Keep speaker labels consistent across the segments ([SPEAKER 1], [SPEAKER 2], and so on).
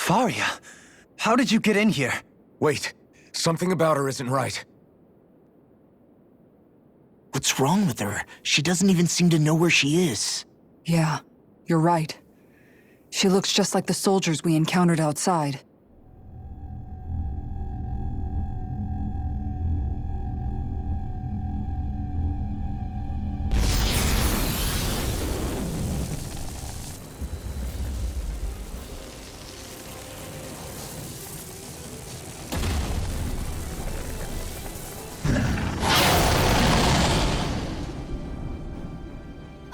[SPEAKER 1] Faria, how did you get in here?
[SPEAKER 2] Wait, something about her isn't right.
[SPEAKER 3] What's wrong with her? She doesn't even seem to know where she is.
[SPEAKER 4] Yeah, you're right. She looks just like the soldiers we encountered outside.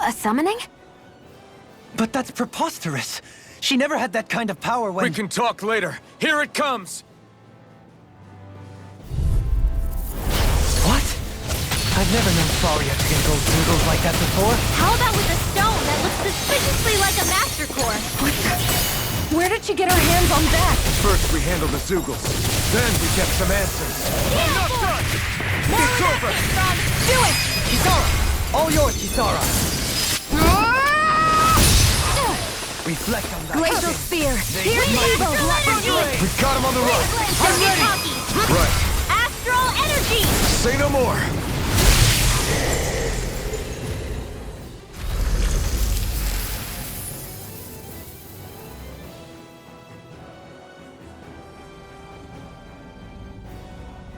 [SPEAKER 5] A summoning?
[SPEAKER 1] But that's preposterous. She never had that kind of power when—
[SPEAKER 2] We can talk later. Here it comes!
[SPEAKER 1] What? I've never known Faria to get gold Zeugles like that before.
[SPEAKER 5] How about with a stone that looks suspiciously like a Master Core?
[SPEAKER 4] Where did she get her hands on that?
[SPEAKER 2] First we handle the Zeugles, then we get some answers.
[SPEAKER 5] Yeah,
[SPEAKER 2] Not done! It's over!
[SPEAKER 5] Do it!
[SPEAKER 1] Kisara! All yours, Kisara! Reflect on that.
[SPEAKER 5] Glacial Sphere! Here's evil!
[SPEAKER 2] We got him on the run!
[SPEAKER 5] I'm ready!
[SPEAKER 2] Right.
[SPEAKER 5] Astral Energy!
[SPEAKER 2] Say no more!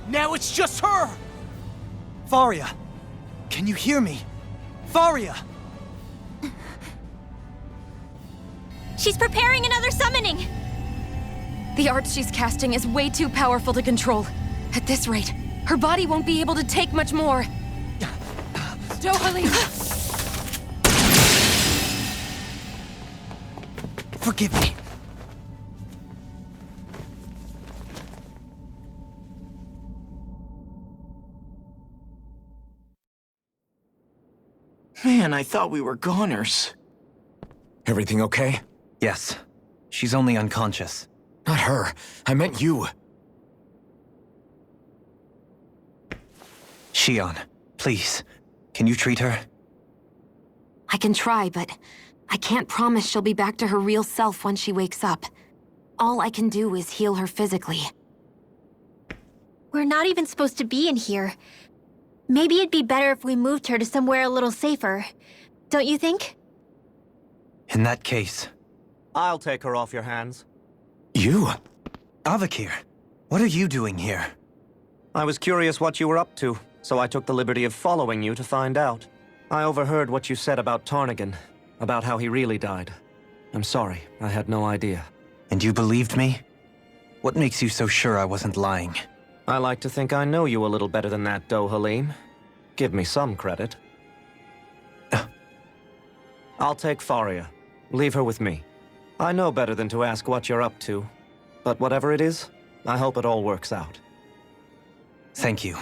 [SPEAKER 1] Now it's just her! Faria, can you hear me? Faria!
[SPEAKER 5] She's preparing another summoning!
[SPEAKER 6] The art she's casting is way too powerful to control. At this rate, her body won't be able to take much more. Dohalim!
[SPEAKER 1] Forgive me.
[SPEAKER 3] Man, I thought we were goners.
[SPEAKER 2] Everything okay?
[SPEAKER 1] Yes. She's only unconscious.
[SPEAKER 2] Not her. I meant you.
[SPEAKER 1] Shion, please. Can you treat her?
[SPEAKER 5] I can try, but I can't promise she'll be back to her real self when she wakes up. All I can do is heal her physically.
[SPEAKER 7] We're not even supposed to be in here. Maybe it'd be better if we moved her to somewhere a little safer. Don't you think?
[SPEAKER 1] In that case...
[SPEAKER 8] I'll take her off your hands.
[SPEAKER 2] You?
[SPEAKER 1] Avakir, what are you doing here?
[SPEAKER 8] I was curious what you were up to, so I took the liberty of following you to find out. I overheard what you said about Tarnagin, about how he really died. I'm sorry, I had no idea.
[SPEAKER 1] And you believed me? What makes you so sure I wasn't lying?
[SPEAKER 8] I like to think I know you a little better than that, Dohalim. Give me some credit. I'll take Faria. Leave her with me. I know better than to ask what you're up to. But whatever it is, I hope it all works out.
[SPEAKER 1] Thank you.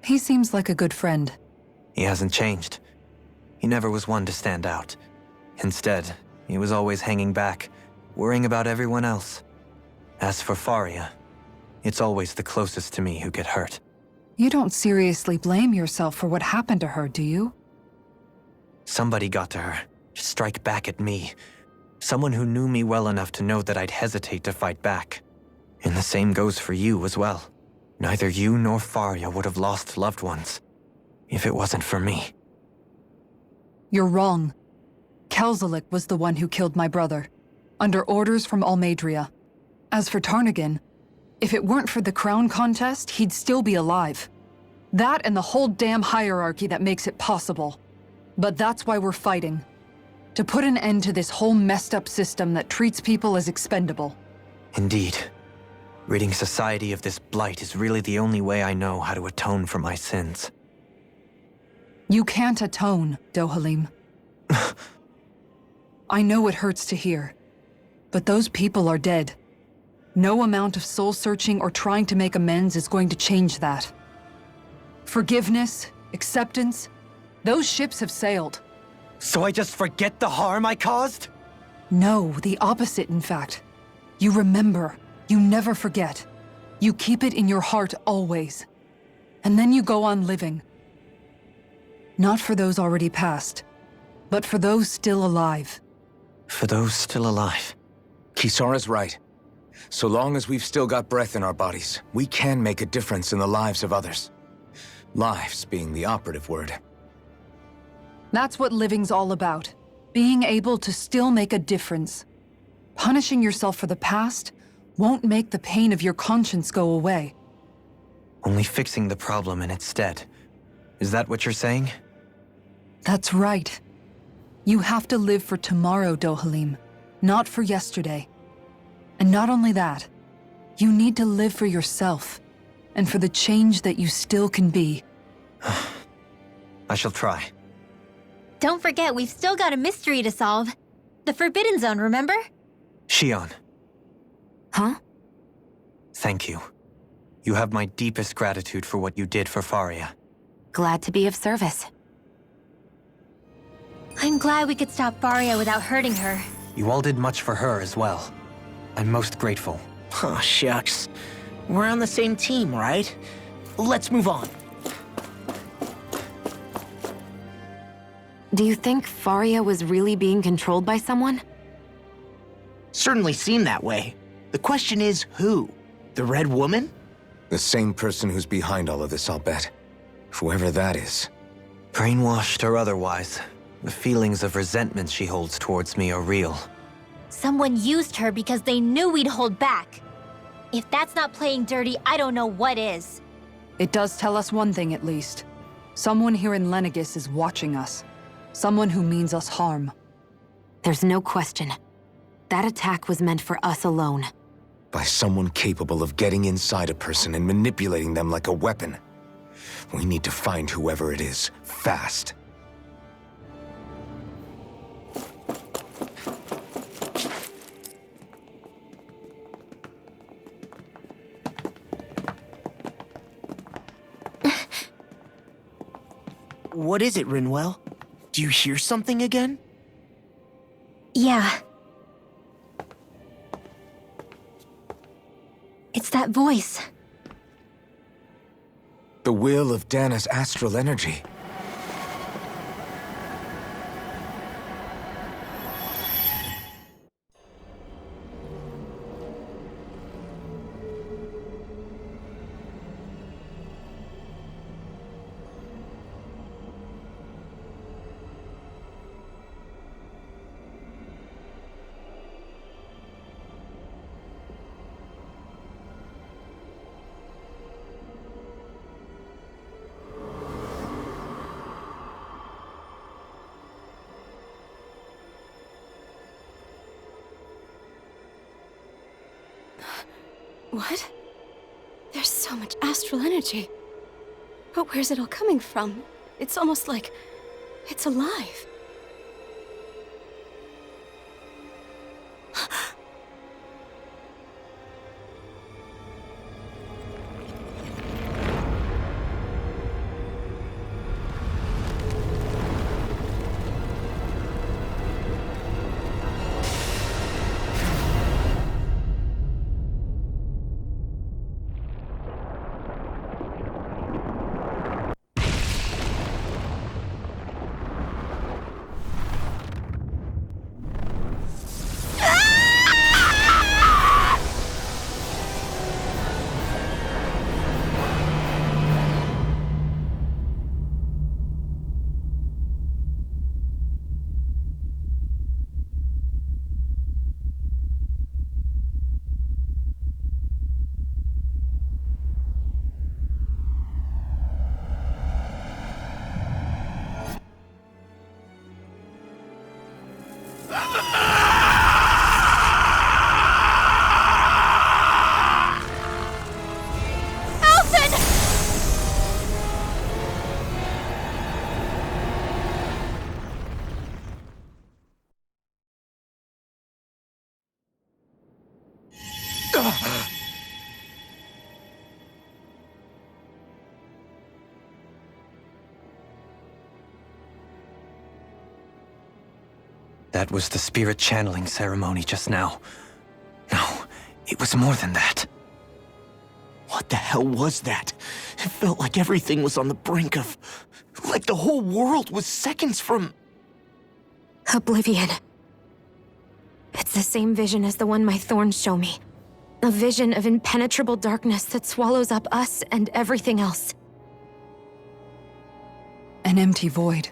[SPEAKER 4] He seems like a good friend.
[SPEAKER 1] He hasn't changed. He never was one to stand out. Instead, he was always hanging back, worrying about everyone else. As for Faria, it's always the closest to me who get hurt.
[SPEAKER 4] You don't seriously blame yourself for what happened to her, do you?
[SPEAKER 1] Somebody got to her, to strike back at me. Someone who knew me well enough to know that I'd hesitate to fight back. And the same goes for you as well. Neither you nor Faria would have lost loved ones, if it wasn't for me.
[SPEAKER 4] You're wrong. Kelzelik was the one who killed my brother, under orders from Almeidria. As for Tarnagin, if it weren't for the crown contest, he'd still be alive. That and the whole damn hierarchy that makes it possible. But that's why we're fighting. To put an end to this whole messed up system that treats people as expendable.
[SPEAKER 1] Indeed. Ridding society of this blight is really the only way I know how to atone for my sins.
[SPEAKER 4] You can't atone, Dohalim. I know it hurts to hear, but those people are dead. No amount of soul-searching or trying to make amends is going to change that. Forgiveness, acceptance, those ships have sailed.
[SPEAKER 1] So I just forget the harm I caused?
[SPEAKER 4] No, the opposite, in fact. You remember. You never forget. You keep it in your heart always. And then you go on living. Not for those already passed, but for those still alive.
[SPEAKER 1] For those still alive.
[SPEAKER 2] Kisara's right. So long as we've still got breath in our bodies, we can make a difference in the lives of others. Lives being the operative word.
[SPEAKER 4] That's what living's all about. Being able to still make a difference. Punishing yourself for the past won't make the pain of your conscience go away.
[SPEAKER 1] Only fixing the problem in its stead. Is that what you're saying?
[SPEAKER 4] That's right. You have to live for tomorrow, Dohalim, not for yesterday. And not only that, you need to live for yourself, and for the change that you still can be.
[SPEAKER 1] I shall try.
[SPEAKER 7] Don't forget, we've still got a mystery to solve. The Forbidden Zone, remember?
[SPEAKER 1] Shion,
[SPEAKER 5] Huh?
[SPEAKER 1] thank you. You have my deepest gratitude for what you did for Faria.
[SPEAKER 5] Glad to be of service.
[SPEAKER 7] I'm glad we could stop Faria without hurting her.
[SPEAKER 1] You all did much for her as well. I'm most grateful.
[SPEAKER 3] Oh, shucks. We're on the same team, right? Let's move on.
[SPEAKER 5] Do you think Faria was really being controlled by someone?
[SPEAKER 3] Certainly seemed that way. The question is, who? The Red Woman?
[SPEAKER 2] The same person who's behind all of this, I'll bet. Whoever that is.
[SPEAKER 1] Brainwashed or otherwise, the feelings of resentment she holds towards me are real.
[SPEAKER 7] Someone used her because they knew we'd hold back. If that's not playing dirty, I don't know what is.
[SPEAKER 4] It does tell us one thing at least. Someone here in Lenegis is watching us. Someone who means us harm.
[SPEAKER 5] There's no question. That attack was meant for us alone.
[SPEAKER 2] By someone capable of getting inside a person and manipulating them like a weapon. We need to find whoever it is, fast.
[SPEAKER 3] What is it, Rinwell? Do you hear something again?
[SPEAKER 7] Yeah. It's that voice.
[SPEAKER 2] The will of Dana's astral energy.
[SPEAKER 6] What? There's so much astral energy. But where's it all coming from? It's almost like it's alive.
[SPEAKER 1] That was the spirit channeling ceremony just now. No, it was more than that.
[SPEAKER 3] What the hell was that? It felt like everything was on the brink of... like the whole world was seconds from...
[SPEAKER 5] Oblivion. It's the same vision as the one my thorns show me. A vision of impenetrable darkness that swallows up us and everything else.
[SPEAKER 4] An empty void.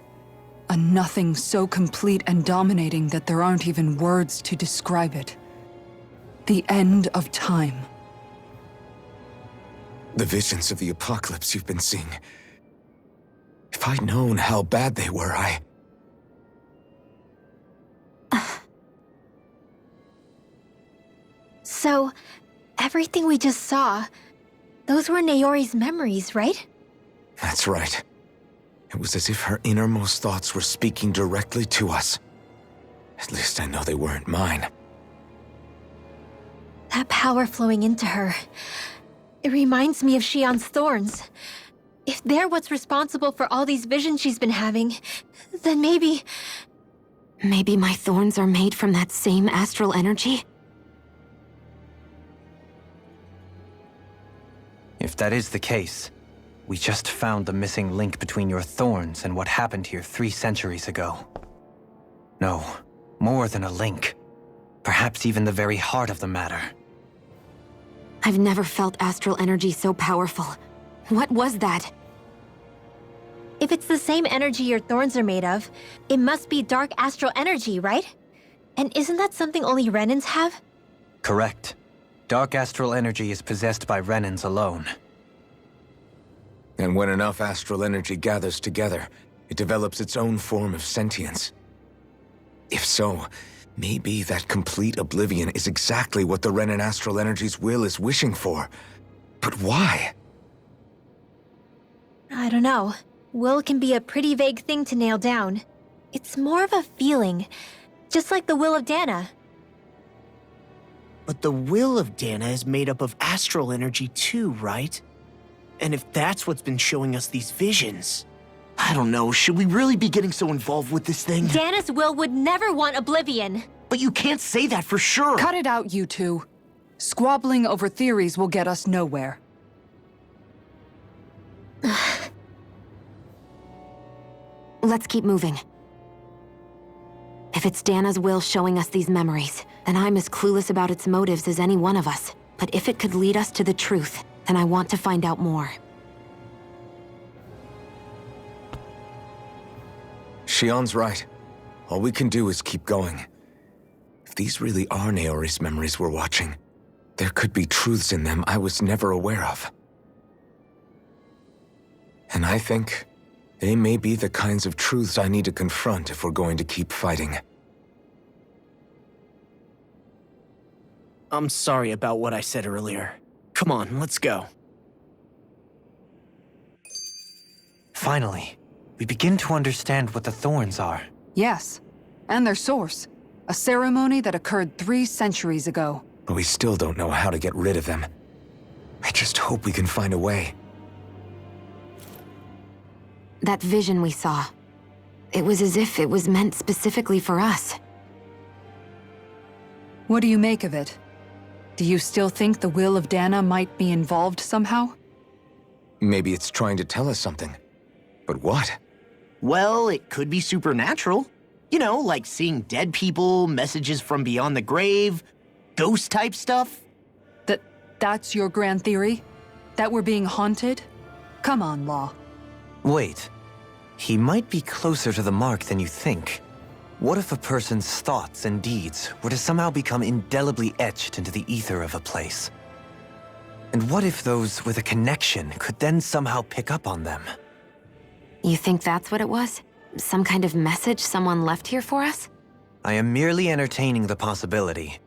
[SPEAKER 4] A nothing so complete and dominating that there aren't even words to describe it. The end of time.
[SPEAKER 2] The visions of the apocalypse you've been seeing. If I'd known how bad they were,
[SPEAKER 7] So, everything we just saw, those were Naori's memories, right?
[SPEAKER 2] That's right. It was as if her innermost thoughts were speaking directly to us. At least I know they weren't mine.
[SPEAKER 7] That power flowing into her. It reminds me of Shion's thorns. If they're what's responsible for all these visions she's been having, then maybe...
[SPEAKER 5] Maybe my thorns are made from that same astral energy?
[SPEAKER 1] If that is the case, we just found the missing link between your thorns and what happened here 3 centuries ago. No, more than a link. Perhaps even the very heart of the matter.
[SPEAKER 5] I've never felt astral energy so powerful. What was that?
[SPEAKER 7] If it's the same energy your thorns are made of, it must be dark astral energy, right? And isn't that something only Renans have?
[SPEAKER 1] Correct. Dark astral energy is possessed by Renans alone.
[SPEAKER 2] And when enough astral energy gathers together, it develops its own form of sentience. If so, maybe that complete oblivion is exactly what the Renan astral energy's will is wishing for. But why?
[SPEAKER 7] I don't know. Will can be a pretty vague thing to nail down. It's more of a feeling, just like the will of Dana.
[SPEAKER 3] But the will of Dana is made up of astral energy too, right? And if that's what's been showing us these visions... I don't know, should we really be getting so involved with this thing?
[SPEAKER 7] Dana's will would never want oblivion.
[SPEAKER 3] But you can't say that for sure!
[SPEAKER 4] Cut it out, you two. Squabbling over theories will get us nowhere.
[SPEAKER 5] Let's keep moving. If it's Dana's will showing us these memories, then I'm as clueless about its motives as any one of us. But if it could lead us to the truth, then I want to find out more.
[SPEAKER 2] Shion's right. All we can do is keep going. If these really are Naori's memories we're watching, there could be truths in them I was never aware of. And I think they may be the kinds of truths I need to confront if we're going to keep fighting.
[SPEAKER 3] I'm sorry about what I said earlier. Come on, let's go.
[SPEAKER 1] Finally, we begin to understand what the thorns are.
[SPEAKER 4] Yes, and their source. A ceremony that occurred 3 centuries ago.
[SPEAKER 2] But we still don't know how to get rid of them. I just hope we can find a way.
[SPEAKER 5] That vision we saw. It was as if it was meant specifically for us.
[SPEAKER 4] What do you make of it? Do you still think the will of Dana might be involved somehow?
[SPEAKER 2] Maybe it's trying to tell us something. But what?
[SPEAKER 3] Well, it could be supernatural. You know, like seeing dead people, messages from beyond the grave, ghost-type stuff.
[SPEAKER 4] That's your grand theory? That we're being haunted? Come on, Law.
[SPEAKER 1] Wait. He might be closer to the mark than you think. What if a person's thoughts and deeds were to somehow become indelibly etched into the ether of a place? And what if those with a connection could then somehow pick up on them?
[SPEAKER 5] You think that's what it was? Some kind of message someone left here for us?
[SPEAKER 1] I am merely entertaining the possibility.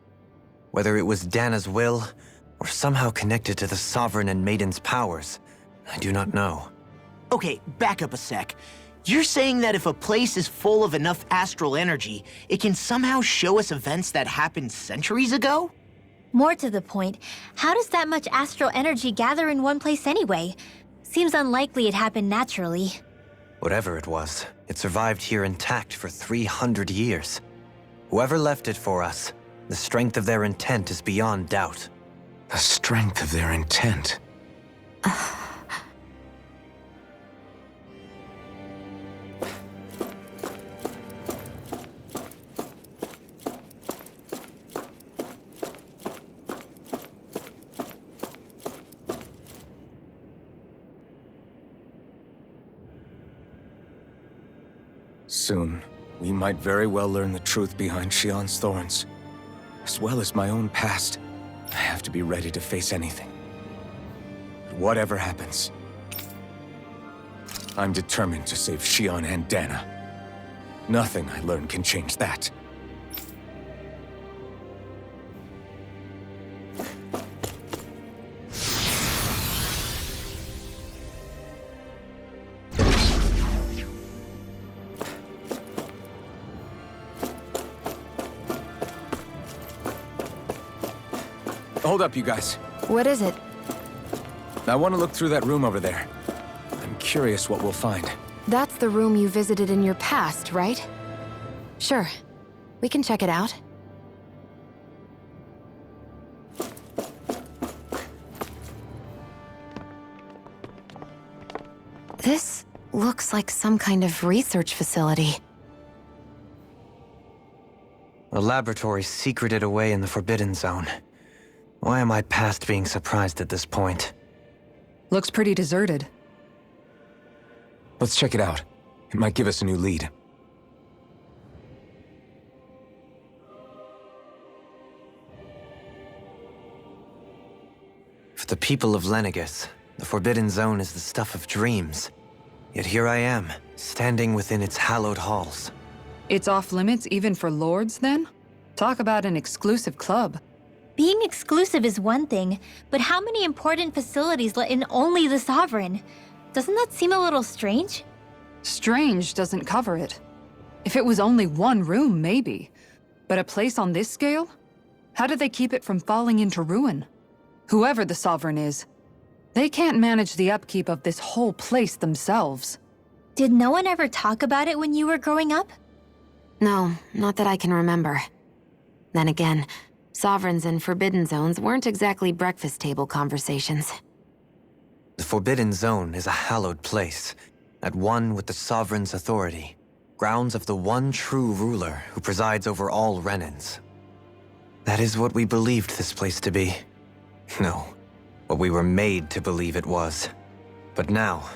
[SPEAKER 1] Whether it was Dana's will, or somehow connected to the Sovereign and Maiden's powers, I do not know.
[SPEAKER 3] Okay, back up a sec. You're saying that if a place is full of enough astral energy, it can somehow show us events that happened centuries ago?
[SPEAKER 7] More to the point, how does that much astral energy gather in one place anyway? Seems unlikely it happened naturally.
[SPEAKER 1] Whatever it was, it survived here intact for 300 years. Whoever left it for us, the strength of their intent is beyond doubt.
[SPEAKER 2] The strength of their intent. Soon, we might very well learn the truth behind Shion's thorns. As well as my own past, I have to be ready to face anything. Whatever happens, I'm determined to save Shion and Dana. Nothing I learn can change that. Hold up, you guys.
[SPEAKER 5] What is it?
[SPEAKER 2] I want to look through that room over there. I'm curious what we'll find.
[SPEAKER 5] That's the room you visited in your past, right? Sure. We can check it out. This looks like some kind of research facility.
[SPEAKER 1] A laboratory secreted away in the Forbidden Zone. Why am I past being surprised at this point?
[SPEAKER 4] Looks pretty deserted.
[SPEAKER 2] Let's check it out. It might give us a new lead.
[SPEAKER 1] For the people of Lenegis, the Forbidden Zone is the stuff of dreams. Yet here I am, standing within its hallowed halls.
[SPEAKER 4] It's off limits even for lords, then? Talk about an exclusive club.
[SPEAKER 7] Being exclusive is one thing, but how many important facilities let in only the Sovereign? Doesn't that seem a little strange?
[SPEAKER 4] Strange doesn't cover it. If it was only one room, maybe. But a place on this scale? How do they keep it from falling into ruin? Whoever the Sovereign is, they can't manage the upkeep of this whole place themselves.
[SPEAKER 7] Did no one ever talk about it when you were growing up?
[SPEAKER 5] No, not that I can remember. Then again, Sovereigns and Forbidden Zones weren't exactly breakfast table conversations.
[SPEAKER 1] The Forbidden Zone is a hallowed place, at one with the Sovereign's authority, grounds of the one true ruler who presides over all Renans. That is what we believed this place to be. No, what we were made to believe it was. But now,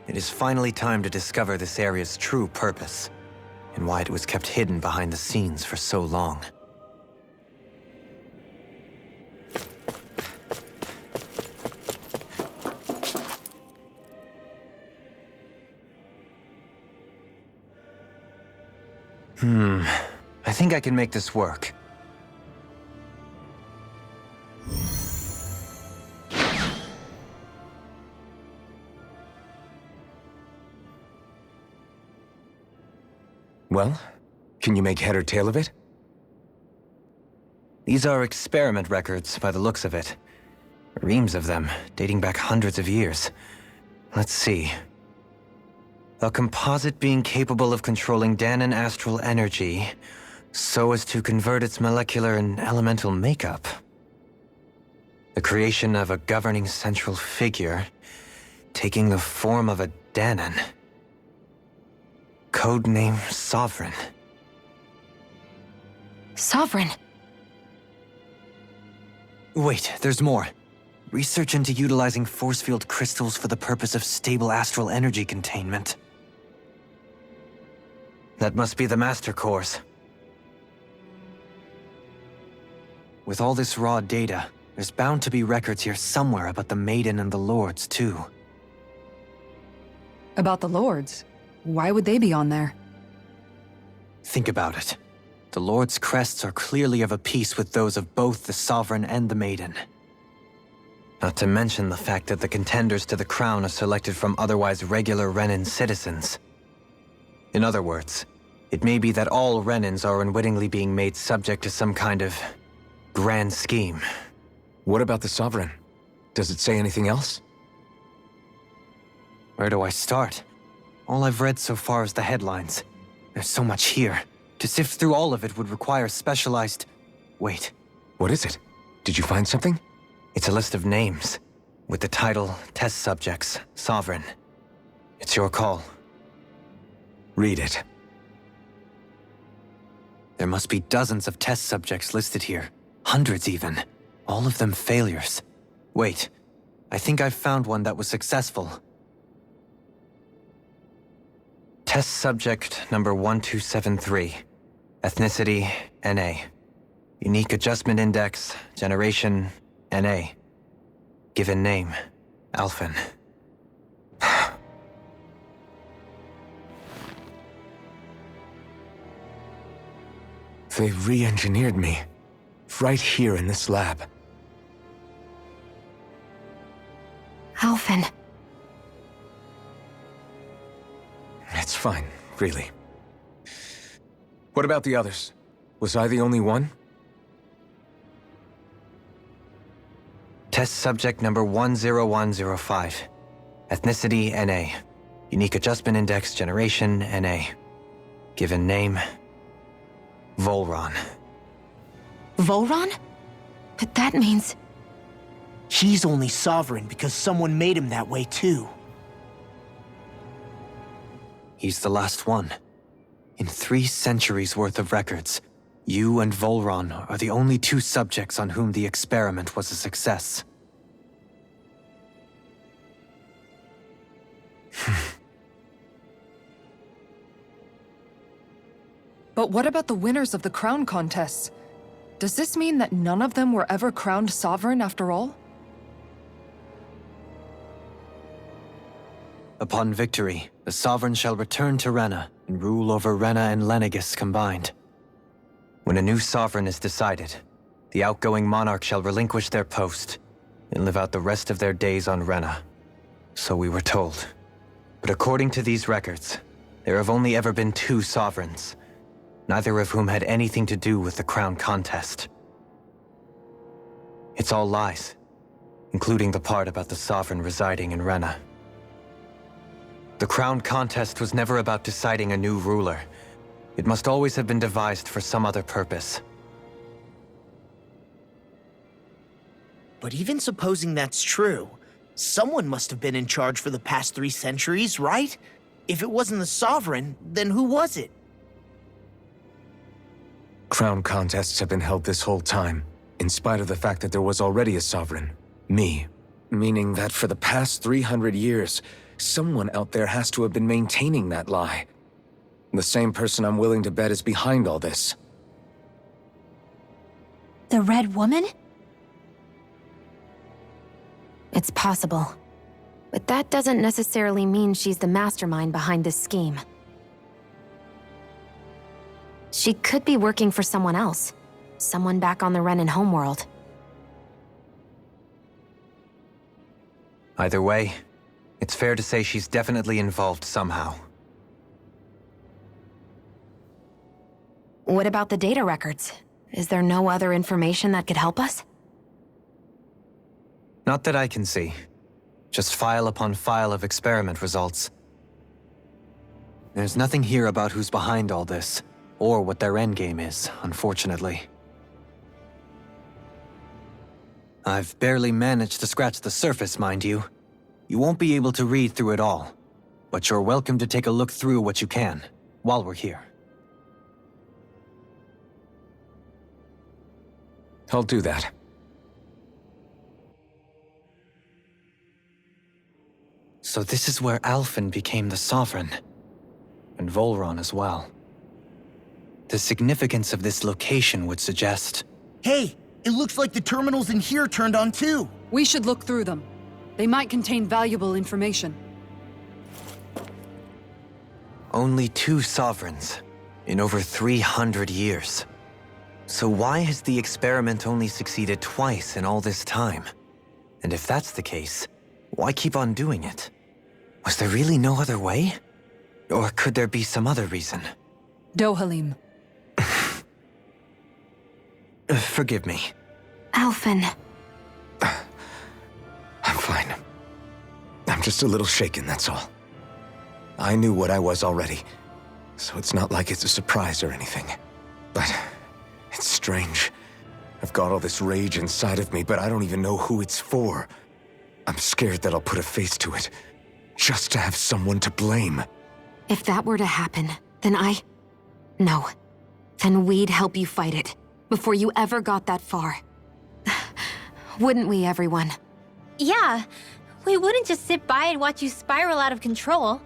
[SPEAKER 1] it is finally time to discover this area's true purpose, and why it was kept hidden behind the scenes for so long. I think I can make this work.
[SPEAKER 2] Well, can you make head or tail of it?
[SPEAKER 1] These are experiment records by the looks of it. Reams of them, dating back hundreds of years. Let's see. A composite being capable of controlling Danan astral energy so as to convert its molecular and elemental makeup. The creation of a governing central figure taking the form of a Danan. Codename Sovereign.
[SPEAKER 5] Sovereign!
[SPEAKER 1] Wait, there's more. Research into utilizing force field crystals for the purpose of stable astral energy containment. That must be the Master Cores. With all this raw data, there's bound to be records here somewhere about the Maiden and the Lords, too.
[SPEAKER 4] About the Lords? Why would they be on there?
[SPEAKER 1] Think about it. The Lord's crests are clearly of a piece with those of both the Sovereign and the Maiden. Not to mention the fact that the contenders to the crown are selected from otherwise regular Renan citizens. In other words, it may be that all Renans are unwittingly being made subject to some kind of grand scheme.
[SPEAKER 2] What about the Sovereign? Does it say anything else?
[SPEAKER 1] Where do I start? All I've read so far is the headlines. There's so much here. To sift through all of it would require specialized... Wait.
[SPEAKER 2] What is it? Did you find something?
[SPEAKER 1] It's a list of names, with the title Test Subjects, Sovereign. It's your call.
[SPEAKER 2] Read it.
[SPEAKER 1] There must be dozens of test subjects listed here. Hundreds even. All of them failures. Wait, I think I've found one that was successful. Test subject number 1273. Ethnicity, NA. Unique adjustment index, generation, NA. Given name, Alphen.
[SPEAKER 2] They re-engineered me. Right here in this lab.
[SPEAKER 5] Alphen.
[SPEAKER 2] It's fine, really. What about the others? Was I the only one?
[SPEAKER 1] Test subject number 10105. Ethnicity, NA. Unique adjustment index, generation, NA. Given name, Volron.
[SPEAKER 5] Volron? But that means...
[SPEAKER 3] He's only sovereign because someone made him that way too.
[SPEAKER 1] He's the last one. In 3 centuries worth of records, you and Volron are the only 2 subjects on whom the experiment was a success.
[SPEAKER 4] But what about the winners of the crown contests? Does this mean that none of them were ever crowned sovereign after all?
[SPEAKER 1] Upon victory, the Sovereign shall return to Rena and rule over Rena and Lenegis combined. When a new Sovereign is decided, the outgoing monarch shall relinquish their post and live out the rest of their days on Rena. So we were told. But according to these records, there have only ever been 2 Sovereigns, neither of whom had anything to do with the crown contest. It's all lies, including the part about the Sovereign residing in Rena. The crown contest was never about deciding a new ruler. It must always have been devised for some other purpose.
[SPEAKER 3] But even supposing that's true, someone must have been in charge for the past 3 centuries, right? If it wasn't the Sovereign, then who was it?
[SPEAKER 2] Crown contests have been held this whole time, in spite of the fact that there was already a Sovereign. Me. Meaning that for the past 300 years, someone out there has to have been maintaining that lie. The same person I'm willing to bet is behind all this.
[SPEAKER 7] The Red Woman?
[SPEAKER 5] It's possible. But that doesn't necessarily mean she's the mastermind behind this scheme. She could be working for someone else. Someone back on the Renan homeworld.
[SPEAKER 1] Either way, it's fair to say she's definitely involved somehow.
[SPEAKER 5] What about the data records? Is there no other information that could help us?
[SPEAKER 1] Not that I can see. Just file upon file of experiment results. There's nothing here about who's behind all this, or what their endgame is, unfortunately. I've barely managed to scratch the surface, mind you. You won't be able to read through it all, but you're welcome to take a look through what you can, while we're here.
[SPEAKER 2] I'll do that.
[SPEAKER 1] So this is where Alphen became the Sovereign, and Volron as well. The significance of this location would suggest...
[SPEAKER 3] Hey, it looks like the terminals in here turned on too.
[SPEAKER 4] We should look through them. They might contain valuable information.
[SPEAKER 1] Only 2 Sovereigns in over 300 years. So why has the experiment only succeeded twice in all this time? And if that's the case, why keep on doing it? Was there really no other way? Or could there be some other reason?
[SPEAKER 4] Dohalim.
[SPEAKER 1] Forgive me.
[SPEAKER 5] Alphen.
[SPEAKER 2] I'm fine. I'm just a little shaken, that's all. I knew what I was already, so it's not like it's a surprise or anything. But it's strange. I've got all this rage inside of me, but I don't even know who it's for. I'm scared that I'll put a face to it, just to have someone to blame.
[SPEAKER 5] If that were to happen, then No. Then we'd help you fight it, before you ever got that far. Wouldn't we, everyone?
[SPEAKER 7] Yeah, we wouldn't just sit by and watch you spiral out of control.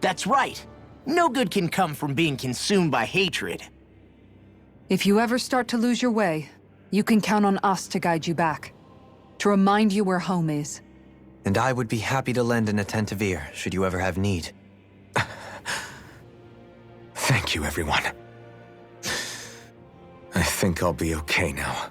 [SPEAKER 3] That's right. No good can come from being consumed by hatred.
[SPEAKER 4] If you ever start to lose your way, you can count on us to guide you back. To remind you where home is.
[SPEAKER 1] And I would be happy to lend an attentive ear, should you ever have need.
[SPEAKER 2] Thank you, everyone. I think I'll be okay now.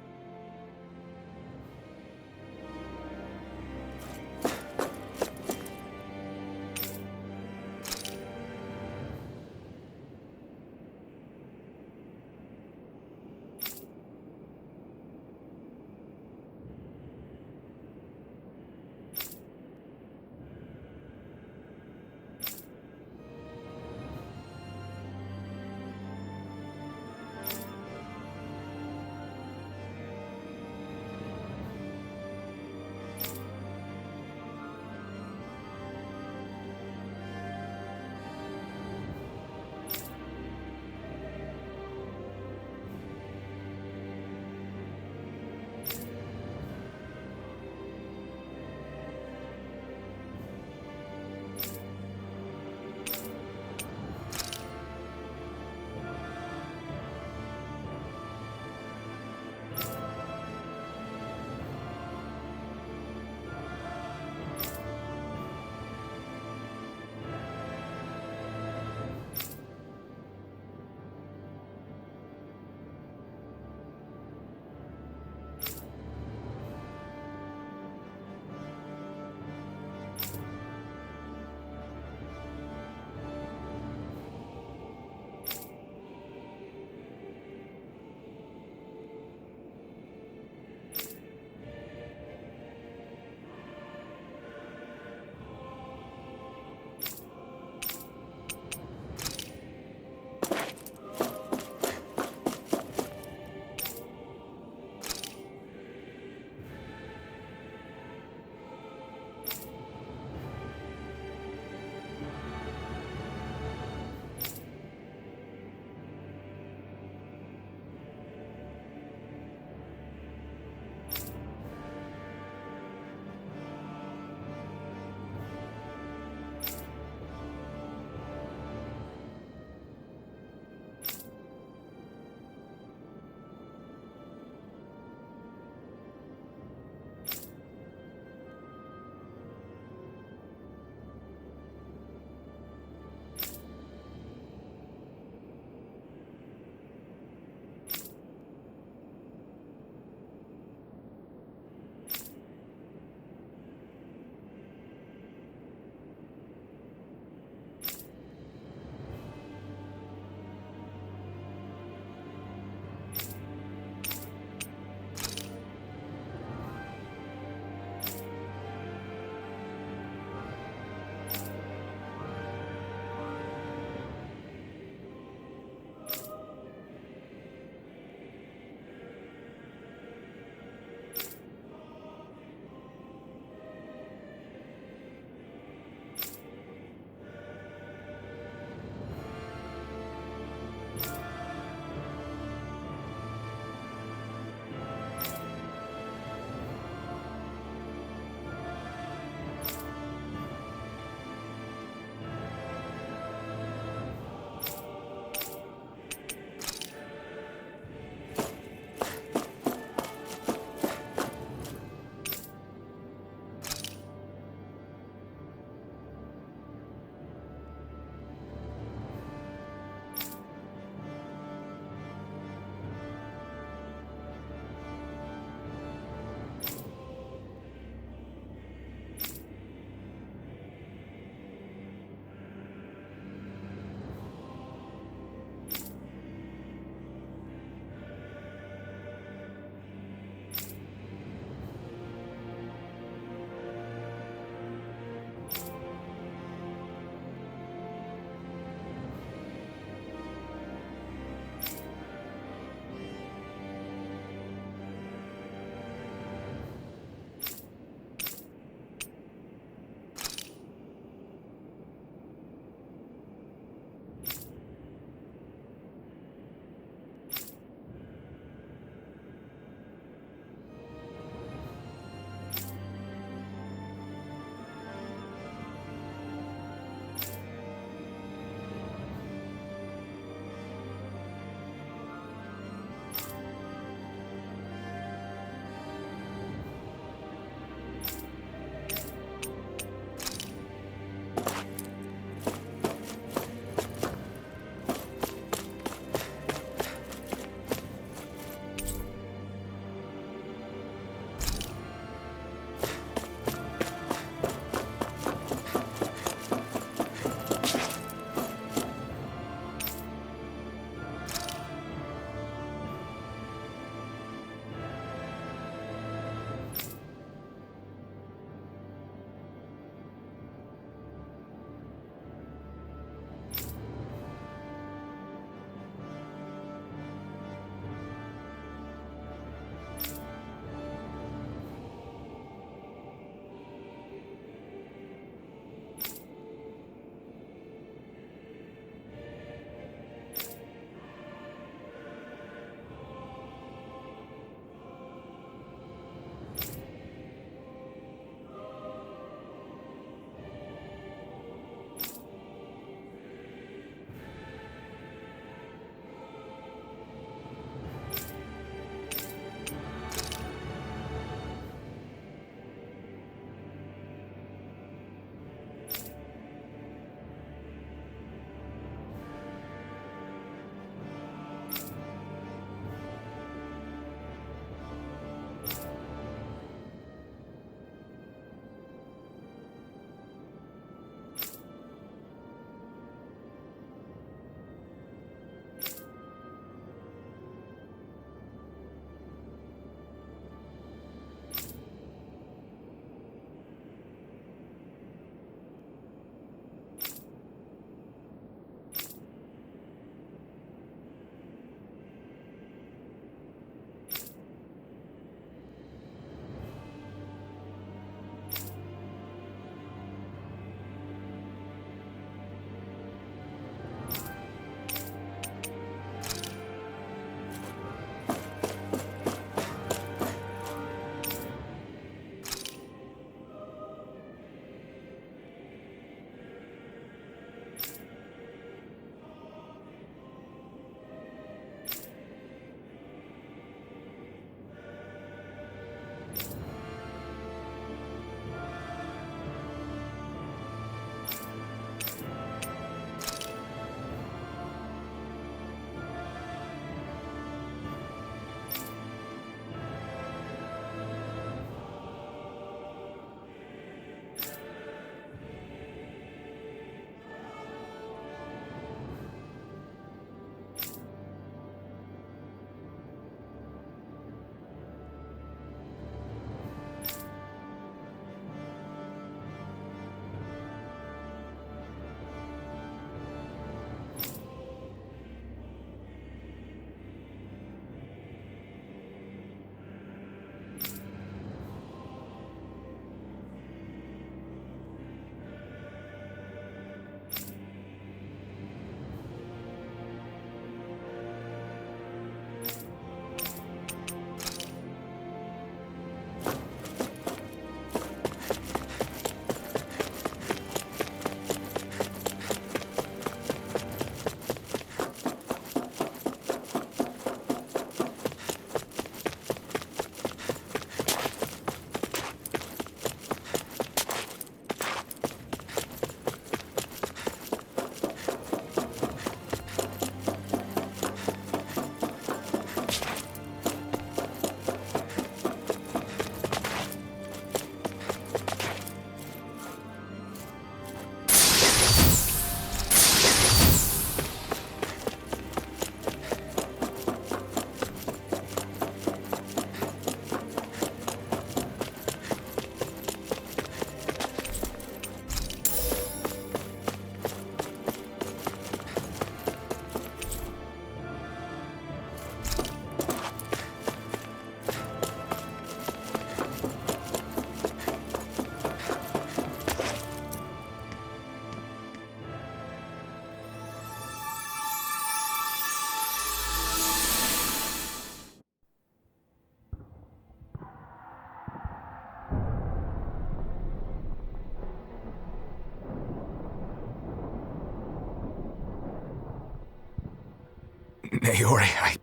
[SPEAKER 2] Naori,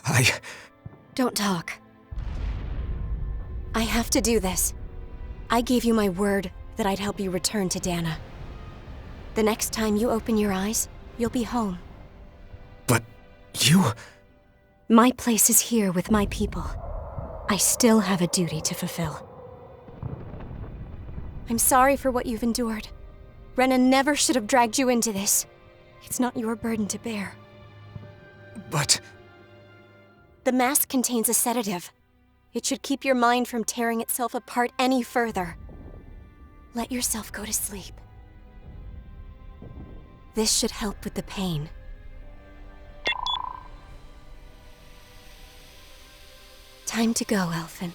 [SPEAKER 2] I...
[SPEAKER 6] Don't talk. I have to do this. I gave you my word that I'd help you return to Dana. The next time you open your eyes, you'll be home.
[SPEAKER 2] But you...
[SPEAKER 6] My place is here with my people. I still have a duty to fulfill. I'm sorry for what you've endured. Renan never should have dragged you into this. It's not your burden to bear.
[SPEAKER 2] But...
[SPEAKER 6] The mask contains a sedative. It should keep your mind from tearing itself apart any further. Let yourself go to sleep. This should help with the pain. Time to go, Elfin.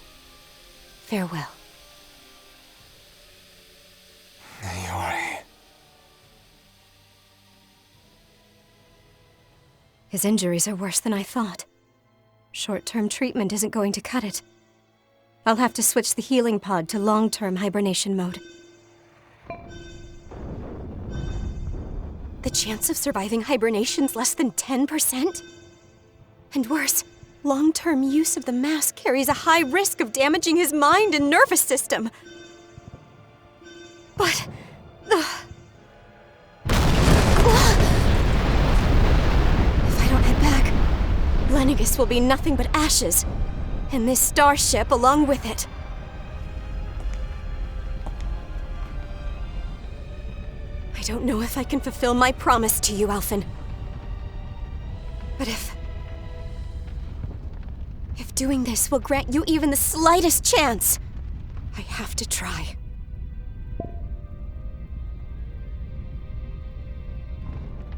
[SPEAKER 6] Farewell.
[SPEAKER 2] Naori...
[SPEAKER 6] His injuries are worse than I thought. Short-term treatment isn't going to cut it. I'll have to switch the healing pod to long-term hibernation mode. The chance of surviving hibernation's less than 10%? And worse, long-term use of the mask carries a high risk of damaging his mind and nervous system. But... If I don't head back, Lenegis will be nothing but ashes, and this starship along with it. I don't know if I can fulfill my promise to you, Alphen. But if doing this will grant you even the slightest chance, I have to try.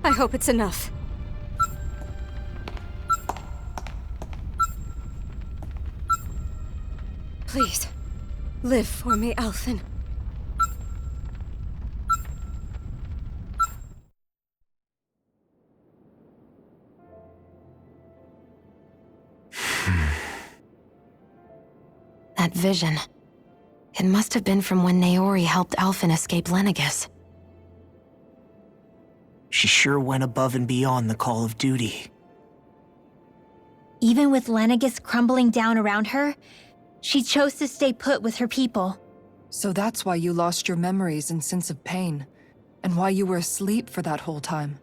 [SPEAKER 6] I hope it's enough. Please, live for me, Alphen.
[SPEAKER 5] That vision. It must have been from when Naori helped Alphen escape Lenegis.
[SPEAKER 3] She sure went above and beyond the call of duty.
[SPEAKER 7] Even with Lenegis crumbling down around her, she chose to stay put with her people.
[SPEAKER 4] So that's why you lost your memories and sense of pain, and why you were asleep for that whole time.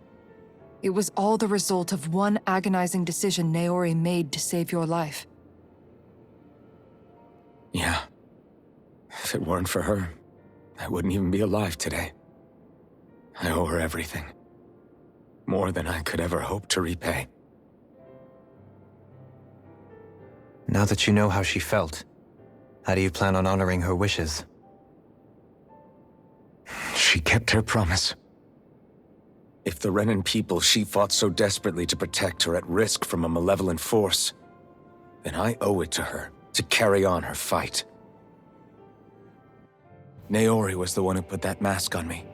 [SPEAKER 4] It was all the result of one agonizing decision Naori made to save your life.
[SPEAKER 2] Yeah. If it weren't for her, I wouldn't even be alive today. I owe her everything. More than I could ever hope to repay.
[SPEAKER 1] Now that you know how she felt, how do you plan on honoring her wishes?
[SPEAKER 2] She kept her promise. If the Renan people she fought so desperately to protect are at risk from a malevolent force, then I owe it to her to carry on her fight. Naori was the one who put that mask on me,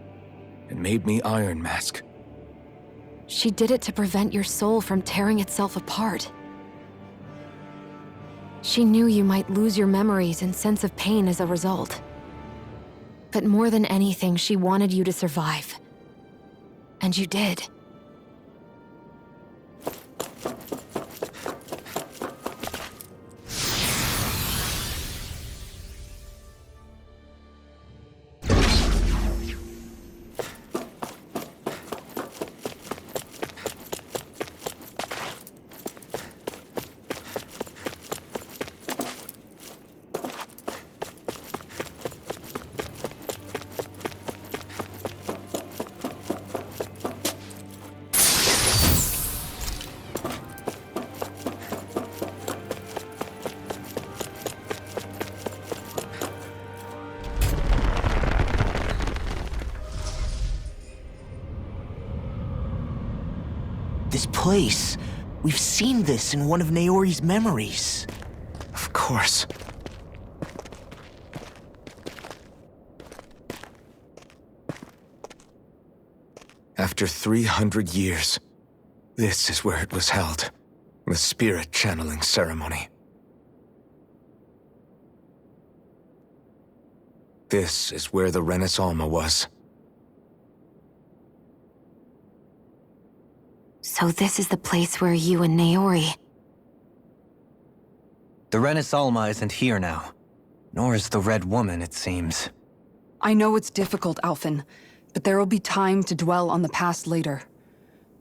[SPEAKER 2] and made me Iron Mask.
[SPEAKER 5] She did it to prevent your soul from tearing itself apart. She knew you might lose your memories and sense of pain as a result. But more than anything, she wanted you to survive. And you did.
[SPEAKER 3] This place. We've seen this in one of Naori's memories.
[SPEAKER 2] Of course. After 300 years, this is where it was held. The spirit channeling ceremony. This is where the Ren Alma was.
[SPEAKER 5] So this is the place where you and Naori...
[SPEAKER 1] The Renis Alma isn't here now. Nor is the Red Woman, it seems.
[SPEAKER 4] I know it's difficult, Alphen, but there will be time to dwell on the past later.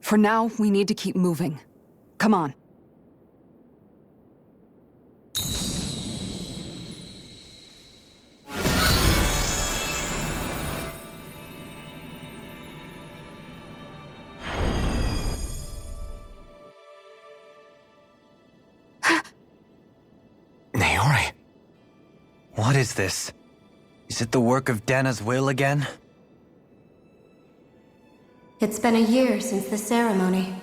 [SPEAKER 4] For now, we need to keep moving. Come on.
[SPEAKER 2] Naori?
[SPEAKER 1] What is this? Is it the work of Dana's will again?
[SPEAKER 6] It's been a year since the ceremony.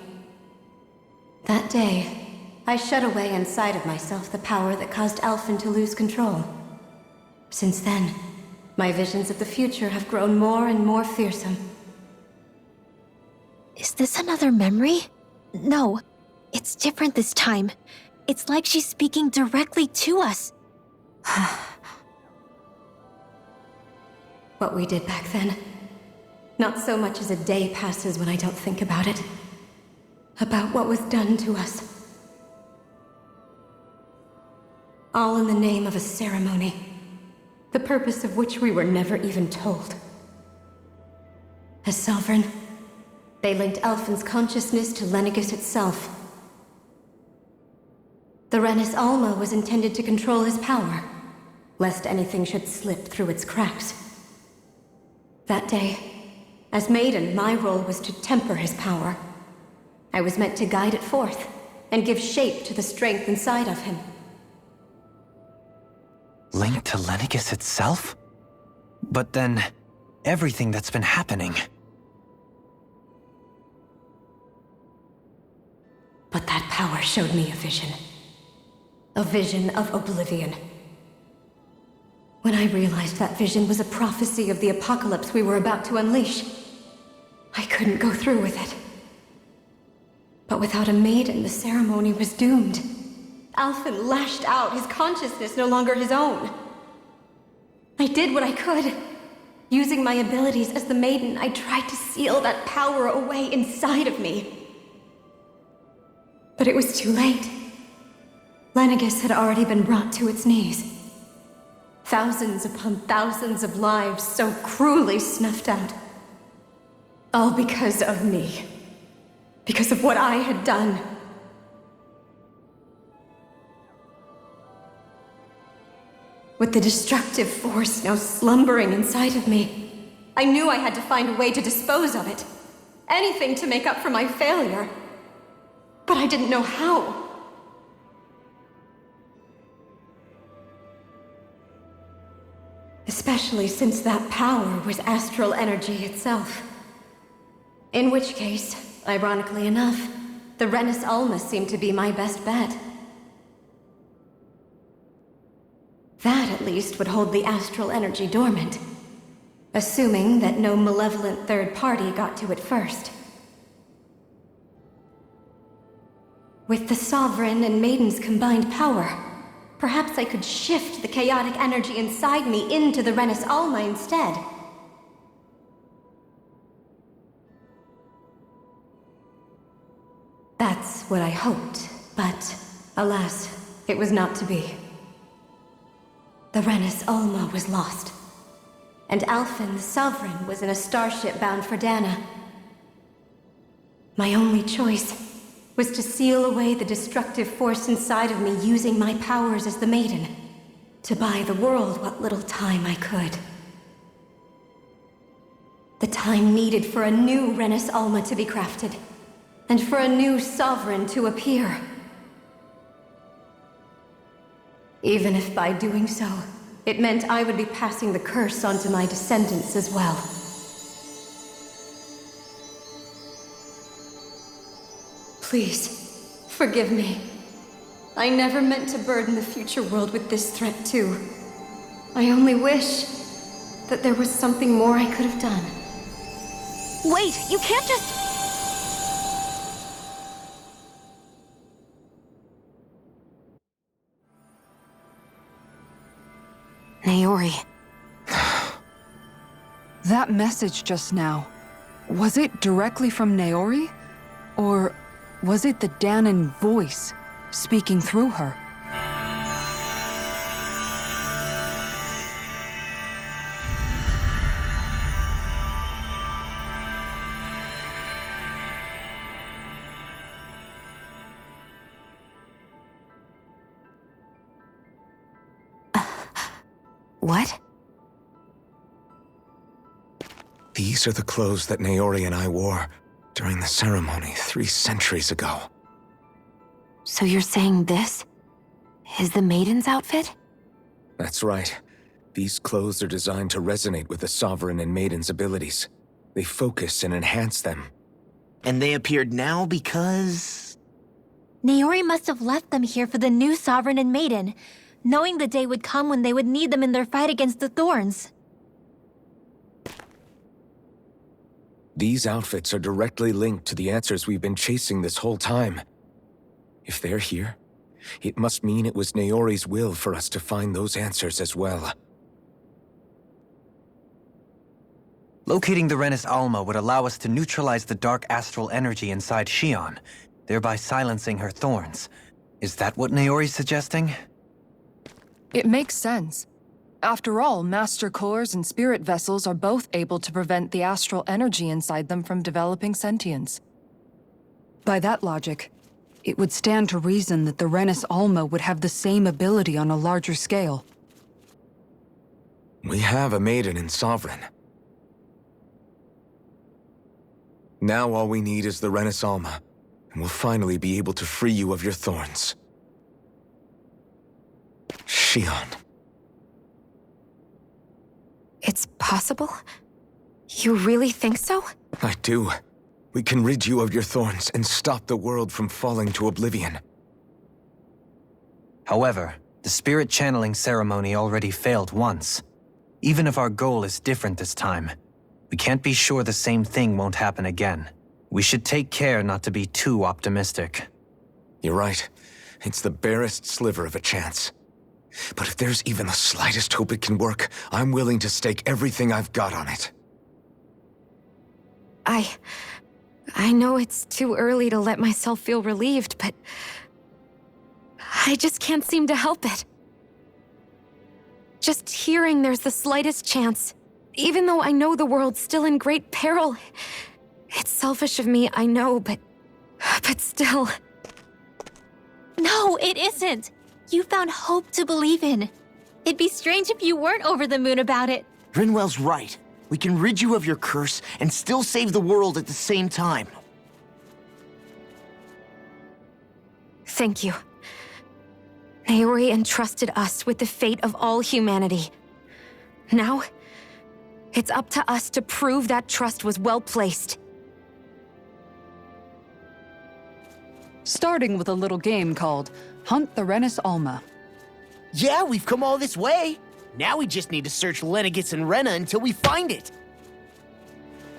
[SPEAKER 6] That day, I shut away inside of myself the power that caused Alphen to lose control. Since then, my visions of the future have grown more and more fearsome.
[SPEAKER 7] Is this another memory? No, it's different this time. It's like she's speaking directly to us.
[SPEAKER 6] What we did back then. Not so much as a day passes when I don't think about it. About what was done to us. All in the name of a ceremony. The purpose of which we were never even told. As Sovereign, they linked Alphen's consciousness to Lenegis itself. The Renis Alma was intended to control his power, lest anything should slip through its cracks. That day, as Maiden, my role was to temper his power. I was meant to guide it forth, and give shape to the strength inside of him.
[SPEAKER 1] Linked to Lenegis itself? But then, everything that's been happening...
[SPEAKER 6] But that power showed me a vision. A vision of oblivion. When I realized that vision was a prophecy of the apocalypse we were about to unleash, I couldn't go through with it. But without a maiden, the ceremony was doomed. Alphen lashed out, his consciousness no longer his own. I did what I could. Using my abilities as the maiden, I tried to seal that power away inside of me. But it was too late. Lenegis had already been brought to its knees. Thousands upon thousands of lives so cruelly snuffed out. All because of me. Because of what I had done. With the destructive force now slumbering inside of me, I knew I had to find a way to dispose of it. Anything to make up for my failure. But I didn't know how. Especially since that power was astral energy itself. In which case, ironically enough, the Renis Alma seemed to be my best bet. That, at least, would hold the astral energy dormant. Assuming that no malevolent third party got to it first. With the Sovereign and Maiden's combined power, perhaps I could shift the chaotic energy inside me into the Renis Alma instead. That's what I hoped, but alas, it was not to be. The Renis Alma was lost, and Alphen, the Sovereign, was in a starship bound for Dana. My only choice was to seal away the destructive force inside of me using my powers as the Maiden, to buy the world what little time I could. The time needed for a new Renis Alma to be crafted, and for a new Sovereign to appear. Even if by doing so, it meant I would be passing the curse on to my descendants as well. Please, forgive me. I never meant to burden the future world with this threat too. I only wish that there was something more I could have done.
[SPEAKER 7] Wait, you can't just...
[SPEAKER 5] Naori.
[SPEAKER 4] That message just now, was it directly from Naori? Or Was it the Dahnan voice speaking through her?
[SPEAKER 5] What?
[SPEAKER 2] These are the clothes that Naori and I wore during the ceremony 3 centuries ago.
[SPEAKER 5] So you're saying this is the Maiden's outfit?
[SPEAKER 2] That's right. These clothes are designed to resonate with the Sovereign and Maiden's abilities. They focus and enhance them.
[SPEAKER 3] And they appeared now because...
[SPEAKER 7] Naori must have left them here for the new Sovereign and Maiden, knowing the day would come when they would need them in their fight against the Thorns.
[SPEAKER 2] These outfits are directly linked to the answers we've been chasing this whole time. If they're here, it must mean it was Naori's will for us to find those answers as well.
[SPEAKER 1] Locating the Renis Alma would allow us to neutralize the dark astral energy inside Xion, thereby silencing her thorns. Is that what Naori's suggesting?
[SPEAKER 4] It makes sense. After all, Master Cores and Spirit Vessels are both able to prevent the astral energy inside them from developing sentience. By that logic, it would stand to reason that the Renis Alma would have the same ability on a larger scale.
[SPEAKER 2] We have a Maiden and Sovereign. Now all we need is the Renis Alma, and we'll finally be able to free you of your thorns. Xion.
[SPEAKER 5] It's possible? You really think so?
[SPEAKER 2] I do. We can rid you of your thorns and stop the world from falling to oblivion.
[SPEAKER 1] However, the spirit channeling ceremony already failed once. Even if our goal is different this time, we can't be sure the same thing won't happen again. We should take care not to be too optimistic.
[SPEAKER 2] You're right. It's the barest sliver of a chance. But if there's even the slightest hope it can work, I'm willing to stake everything I've got on it.
[SPEAKER 5] I know it's too early to let myself feel relieved, but I just can't seem to help it. Just hearing there's the slightest chance, even though I know the world's still in great peril. It's selfish of me, I know, but still.
[SPEAKER 7] No, it isn't. You found hope to believe in. It'd be strange if you weren't over the moon about it.
[SPEAKER 3] Rinwell's right. We can rid you of your curse and still save the world at the same time.
[SPEAKER 5] Thank you. Naori entrusted us with the fate of all humanity. Now, it's up to us to prove that trust was well placed.
[SPEAKER 4] Starting with a little game called Hunt the Renis Alma.
[SPEAKER 3] Yeah, we've come all this way. Now we just need to search Lenegis and Rena until we find it.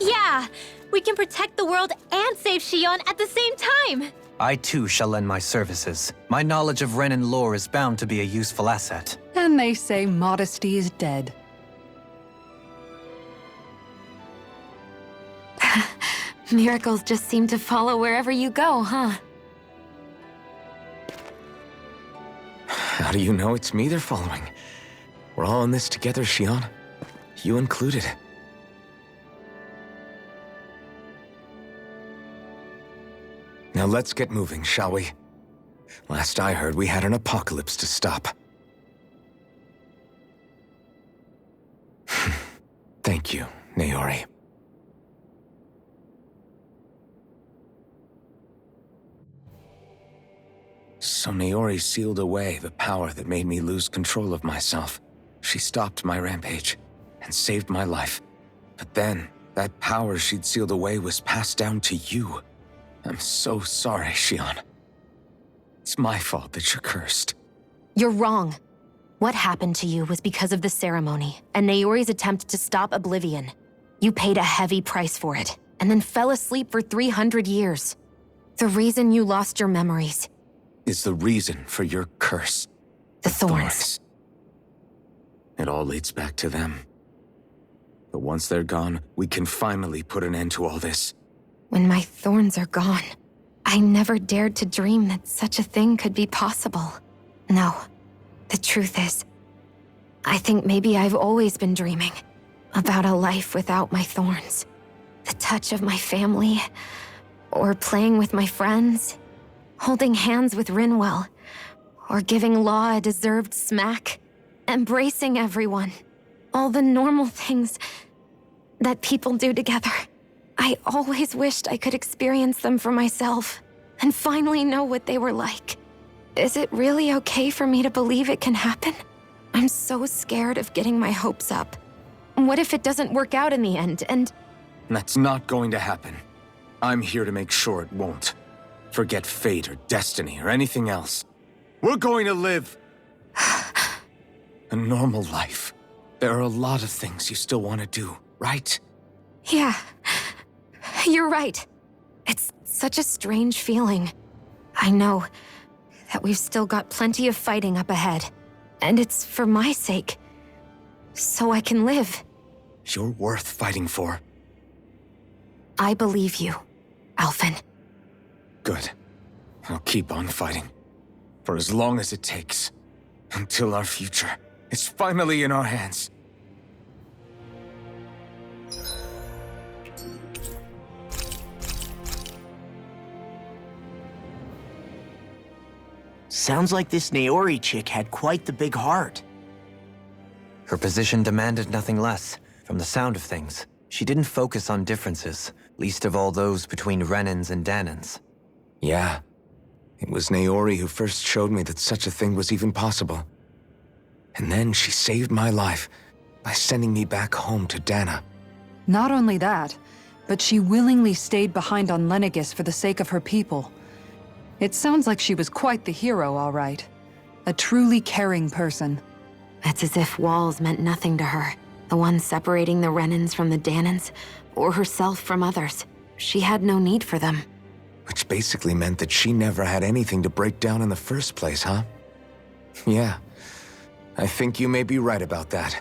[SPEAKER 7] Yeah, we can protect the world and save Xion at the same time.
[SPEAKER 1] I too shall lend my services. My knowledge of Renan lore is bound to be a useful asset.
[SPEAKER 4] And they say modesty is dead.
[SPEAKER 5] Miracles just seem to follow wherever you go, huh?
[SPEAKER 2] How do you know it's me they're following? We're all in this together, Xion. You included. Now let's get moving, shall we? Last I heard, we had an apocalypse to stop. Thank you, Naori. So Naori sealed away the power that made me lose control of myself. She stopped my rampage and saved my life. But then, that power she'd sealed away was passed down to you. I'm so sorry, Xion. It's my fault that you're cursed.
[SPEAKER 5] You're wrong. What happened to you was because of the ceremony and Naori's attempt to stop Oblivion. You paid a heavy price for it, and then fell asleep for 300 years. The reason you lost your memories
[SPEAKER 2] is the reason for your curse.
[SPEAKER 5] The thorns.
[SPEAKER 2] It all leads back to them. But once they're gone, we can finally put an end to all this.
[SPEAKER 5] When my thorns are gone, I never dared to dream that such a thing could be possible. No, the truth is, I think maybe I've always been dreaming about a life without my thorns. The touch of my family, or playing with my friends, holding hands with Rinwell, or giving Law a deserved smack, embracing everyone. All the normal things that people do together. I always wished I could experience them for myself and finally know what they were like. Is it really okay for me to believe it can happen? I'm so scared of getting my hopes up. What if it doesn't work out in the end, and...
[SPEAKER 2] That's not going to happen. I'm here to make sure it won't. Forget fate or destiny or anything else. We're going to live a normal life. There are a lot of things you still want to do, right?
[SPEAKER 5] Yeah, you're right. It's such a strange feeling. I know that we've still got plenty of fighting up ahead, and it's for my sake, so I can live.
[SPEAKER 2] You're worth fighting for.
[SPEAKER 5] I believe you, Alphen.
[SPEAKER 2] Good. I'll keep on fighting. For as long as it takes. Until our future is finally in our hands.
[SPEAKER 3] Sounds like this Naori chick had quite the big heart.
[SPEAKER 1] Her position demanded nothing less. From the sound of things, she didn't focus on differences, least of all those between Renans and Danans.
[SPEAKER 2] Yeah. It was Naori who first showed me that such a thing was even possible. And then she saved my life by sending me back home to Dana.
[SPEAKER 4] Not only that, but she willingly stayed behind on Lenegis for the sake of her people. It sounds like she was quite the hero, all right. A truly caring person.
[SPEAKER 5] It's as if walls meant nothing to her. The ones separating the Renans from the Danans, or herself from others. She had no need for them.
[SPEAKER 2] Which basically meant that she never had anything to break down in the first place, huh? Yeah. I think you may be right about that.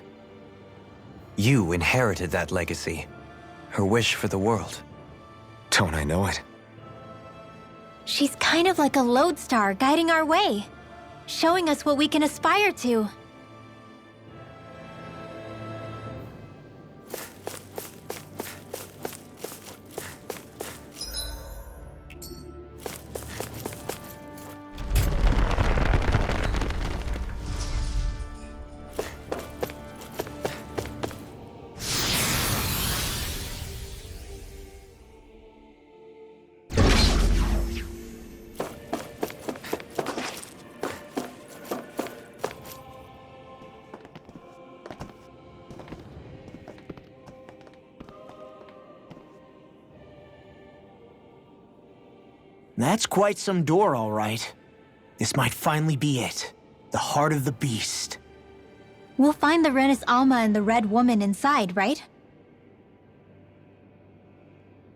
[SPEAKER 1] You inherited that legacy. Her wish for the world.
[SPEAKER 2] Don't I know it?
[SPEAKER 7] She's kind of like a lodestar guiding our way, showing us what we can aspire to.
[SPEAKER 3] That's quite some door, all right. This might finally be it. The heart of the beast.
[SPEAKER 7] We'll find the Renis Alma and the Red Woman inside, right?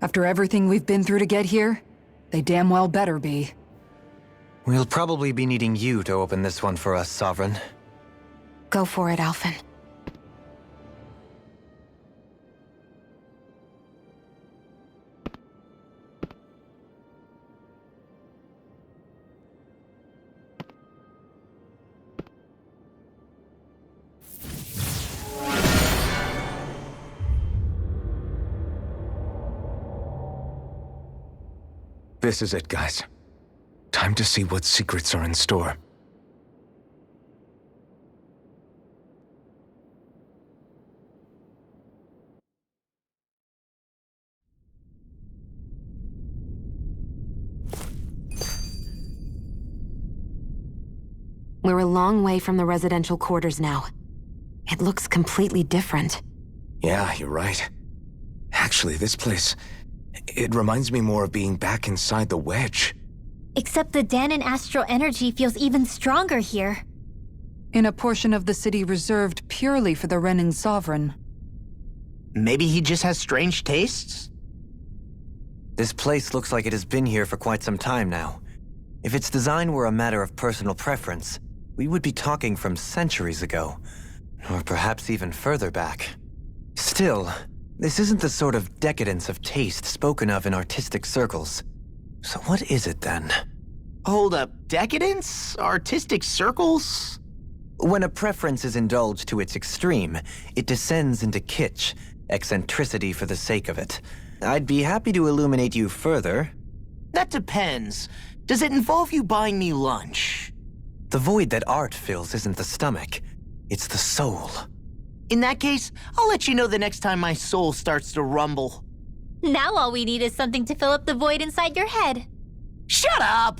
[SPEAKER 4] After everything we've been through to get here, they damn well better be.
[SPEAKER 1] We'll probably be needing you to open this one for us, Sovereign.
[SPEAKER 5] Go for it, Alphen.
[SPEAKER 2] This is it, guys. Time to see what secrets are in store.
[SPEAKER 5] We're a long way from the residential quarters now. It looks completely different.
[SPEAKER 2] Yeah, you're right. Actually, this place... it reminds me more of being back inside the Wedge.
[SPEAKER 7] Except the Danan astral energy feels even stronger here.
[SPEAKER 4] In a portion of the city reserved purely for the Renin Sovereign.
[SPEAKER 3] Maybe he just has strange tastes?
[SPEAKER 1] This place looks like it has been here for quite some time now. If its design were a matter of personal preference, we would be talking from centuries ago. Or perhaps even further back. Still, this isn't the sort of decadence of taste spoken of in artistic circles. So what is it then?
[SPEAKER 3] Hold up, decadence? Artistic circles?
[SPEAKER 1] When a preference is indulged to its extreme, it descends into kitsch, eccentricity for the sake of it. I'd be happy to illuminate you further.
[SPEAKER 3] That depends. Does it involve you buying me lunch?
[SPEAKER 1] The void that art fills isn't the stomach, it's the soul.
[SPEAKER 3] In that case, I'll let you know the next time my soul starts to rumble.
[SPEAKER 7] Now all we need is something to fill up the void inside your head.
[SPEAKER 3] Shut up!